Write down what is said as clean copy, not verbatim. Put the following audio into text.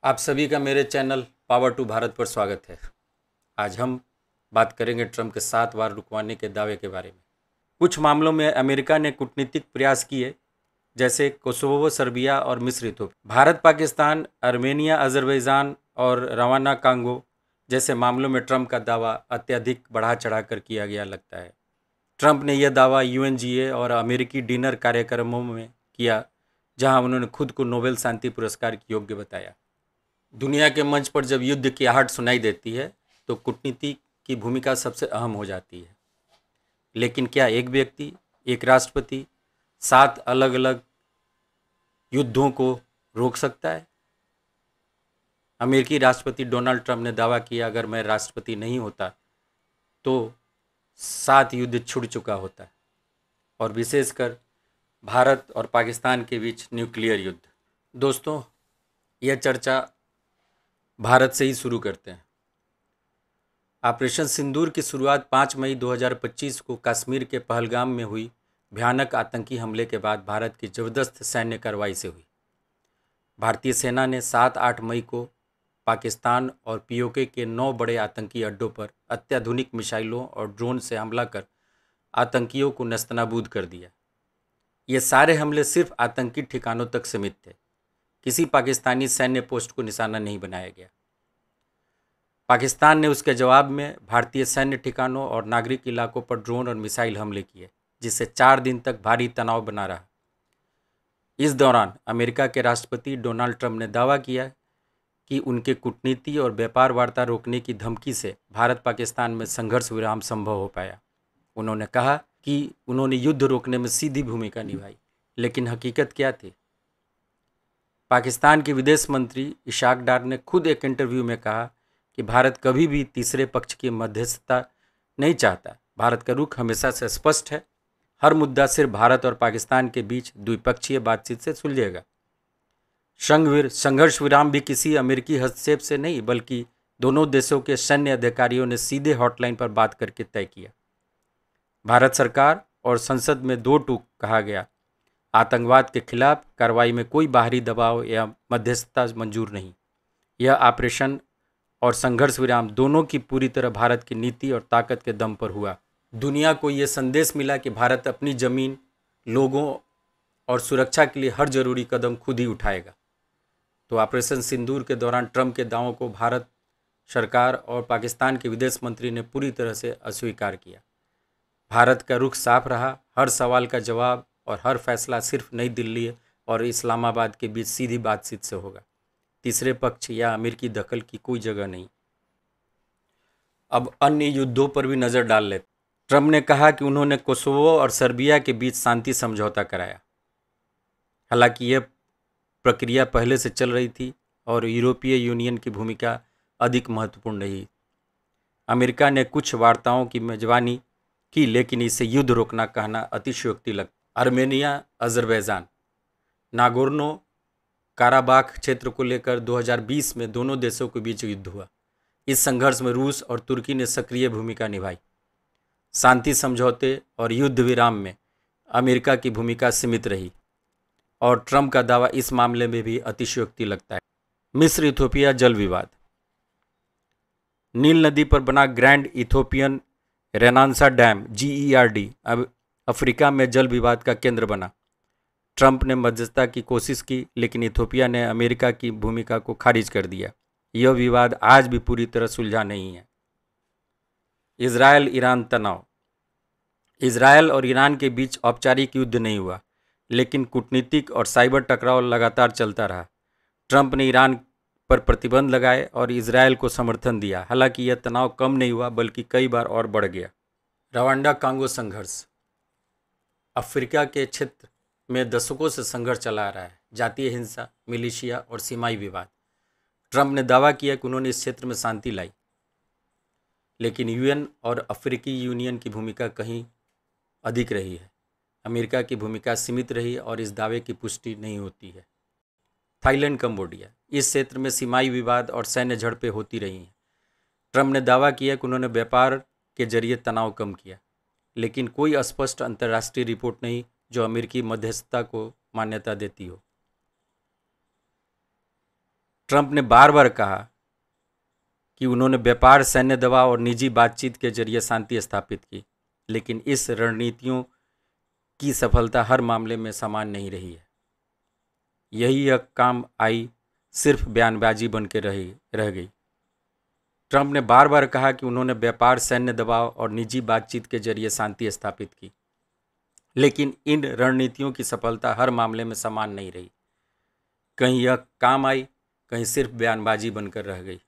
आप सभी का मेरे चैनल पावर टू भारत पर स्वागत है। आज हम बात करेंगे ट्रंप के 7 बार रुकवाने के दावे के बारे में। कुछ मामलों में अमेरिका ने कूटनीतिक प्रयास किए, जैसे कोसोवो, सर्बिया और मिस्र, Ethiopia. Bharat, Pakistan, Armenia, Azerbaijan और रवाना कांगो जैसे मामलों में ट्रंप का दावा अत्यधिक बढ़ा चढ़ाकर किया गया लगता है। ट्रंप ने यह दावा यूएनजीए और अमेरिकी डिनर कार्यक्रमों में किया, जहां उन्होंने खुद को नोबेल शांति पुरस्कार के योग्य बताया। दुनिया के मंच पर जब युद्ध की आहट सुनाई देती है तो कूटनीति की भूमिका सबसे अहम हो जाती है। लेकिन क्या एक व्यक्ति, एक राष्ट्रपति 7 अलग अलग युद्धों को रोक सकता है? अमेरिकी राष्ट्रपति डोनाल्ड ट्रंप ने दावा किया, अगर मैं राष्ट्रपति नहीं होता तो 7 युद्ध छुड़ चुका होता, और विशेषकर भारत और पाकिस्तान के बीच न्यूक्लियर युद्ध। दोस्तों, यह चर्चा भारत से ही शुरू करते हैं। ऑपरेशन सिंदूर की शुरुआत 5 मई 2025 को कश्मीर के पहलगाम में हुई भयानक आतंकी हमले के बाद भारत की जबरदस्त सैन्य कार्रवाई से हुई। भारतीय सेना ने 7-8 मई को पाकिस्तान और पीओके के 9 बड़े आतंकी अड्डों पर अत्याधुनिक मिसाइलों और ड्रोन से हमला कर आतंकियों को नेस्तनाबूद कर दिया। ये सारे हमले सिर्फ आतंकी ठिकानों तक सीमित थे। किसी पाकिस्तानी सैन्य पोस्ट को निशाना नहीं बनाया गया। पाकिस्तान ने उसके जवाब में भारतीय सैन्य ठिकानों और नागरिक इलाकों पर ड्रोन और मिसाइल हमले किए, जिससे 4 दिन तक भारी तनाव बना रहा। इस दौरान अमेरिका के राष्ट्रपति डोनाल्ड ट्रंप ने दावा किया कि उनके कूटनीति और व्यापार वार्ता रोकने की धमकी से भारत पाकिस्तान में संघर्ष विराम संभव हो पाया। उन्होंने कहा कि उन्होंने युद्ध रोकने में सीधी भूमिका निभाई, लेकिन हकीकत क्या थी? पाकिस्तान के विदेश मंत्री इशाक डार ने खुद एक इंटरव्यू में कहा कि भारत कभी भी तीसरे पक्ष की मध्यस्थता नहीं चाहता। भारत का रुख हमेशा से स्पष्ट है। हर मुद्दा सिर्फ भारत और पाकिस्तान के बीच द्विपक्षीय बातचीत से सुलझेगा। संघर्ष विराम भी किसी अमेरिकी हस्तक्षेप से नहीं, बल्कि दोनों देशों के सैन्य अधिकारियों ने सीधे हॉटलाइन पर बात करके तय किया। भारत सरकार और संसद में 2 टूक कहा गया, आतंकवाद के खिलाफ कार्रवाई में कोई बाहरी दबाव या मध्यस्थता मंजूर नहीं। यह ऑपरेशन और संघर्ष विराम दोनों की पूरी तरह भारत की नीति और ताकत के दम पर हुआ। दुनिया को यह संदेश मिला कि भारत अपनी जमीन, लोगों और सुरक्षा के लिए हर जरूरी कदम खुद ही उठाएगा। तो ऑपरेशन सिंदूर के दौरान ट्रंप के दावों को भारत सरकार और पाकिस्तान के विदेश मंत्री ने पूरी तरह से अस्वीकार किया। भारत का रुख साफ रहा, हर सवाल का जवाब और हर फैसला सिर्फ नई दिल्ली और इस्लामाबाद के बीच सीधी बातचीत से होगा। तीसरे पक्ष या अमेरिकी दखल की कोई जगह नहीं। अब अन्य युद्धों पर भी नज़र डाल लेते। ट्रंप ने कहा कि उन्होंने कोसोवो और सर्बिया के बीच शांति समझौता कराया। हालांकि यह प्रक्रिया पहले से चल रही थी और यूरोपीय यूनियन की भूमिका अधिक महत्वपूर्ण रही। अमेरिका ने कुछ वार्ताओं की मेजबानी की, लेकिन इसे युद्ध रोकना कहना अतिशयोक्ति लगता। आर्मेनिया, अजरबैजान, नागोर्नो काराबाख क्षेत्र को लेकर 2020 में दोनों देशों के बीच युद्ध हुआ। इस संघर्ष में रूस और तुर्की ने सक्रिय भूमिका निभाई। शांति समझौते और युद्ध विराम में अमेरिका की भूमिका सीमित रही, और ट्रंप का दावा इस मामले में भी अतिशयोक्ति लगता है। मिस्र इथोपिया जल विवाद। नील नदी पर बना ग्रैंड इथोपियन रेनांसा डैम GERD अब अफ्रीका में जल विवाद का केंद्र बना। ट्रंप ने मध्यस्थता की कोशिश की, लेकिन इथोपिया ने अमेरिका की भूमिका को खारिज कर दिया। यह विवाद आज भी पूरी तरह सुलझा नहीं है। इजरायल ईरान तनाव। इजरायल और ईरान के बीच औपचारिक युद्ध नहीं हुआ, लेकिन कूटनीतिक और साइबर टकराव लगातार चलता रहा। ट्रंप ने ईरान पर प्रतिबंध लगाए और इजरायल को समर्थन दिया। हालांकि यह तनाव कम नहीं हुआ, बल्कि कई बार और बढ़ गया। रवांडा कांगो संघर्ष। अफ्रीका के क्षेत्र में दशकों से संघर्ष चला रहा है। जातीय हिंसा, मिलिशिया और सीमाई विवाद। ट्रंप ने दावा किया कि उन्होंने इस क्षेत्र में शांति लाई, लेकिन यूएन और अफ्रीकी यूनियन की भूमिका कहीं अधिक रही है। अमेरिका की भूमिका सीमित रही और इस दावे की पुष्टि नहीं होती है। Thailand, Cambodia. इस क्षेत्र में सीमाई विवाद और सैन्य झड़पें होती रही हैं। ट्रंप ने दावा किया कि उन्होंने व्यापार के जरिए तनाव कम किया, लेकिन कोई स्पष्ट अंतर्राष्ट्रीय रिपोर्ट नहीं जो अमेरिकी मध्यस्थता को मान्यता देती हो। ट्रंप ने बार बार कहा कि उन्होंने व्यापार, सैन्य दबाव और निजी बातचीत के जरिए शांति स्थापित की, लेकिन इस रणनीतियों की सफलता हर मामले में समान नहीं रही है। यह काम आई सिर्फ बयानबाजी बन के रह गई। ट्रंप ने बार बार कहा कि उन्होंने व्यापार, सैन्य दबाव और निजी बातचीत के जरिए शांति स्थापित की, लेकिन इन रणनीतियों की सफलता हर मामले में समान नहीं रही। कहीं यह काम आई, कहीं सिर्फ बयानबाजी बनकर रह गई।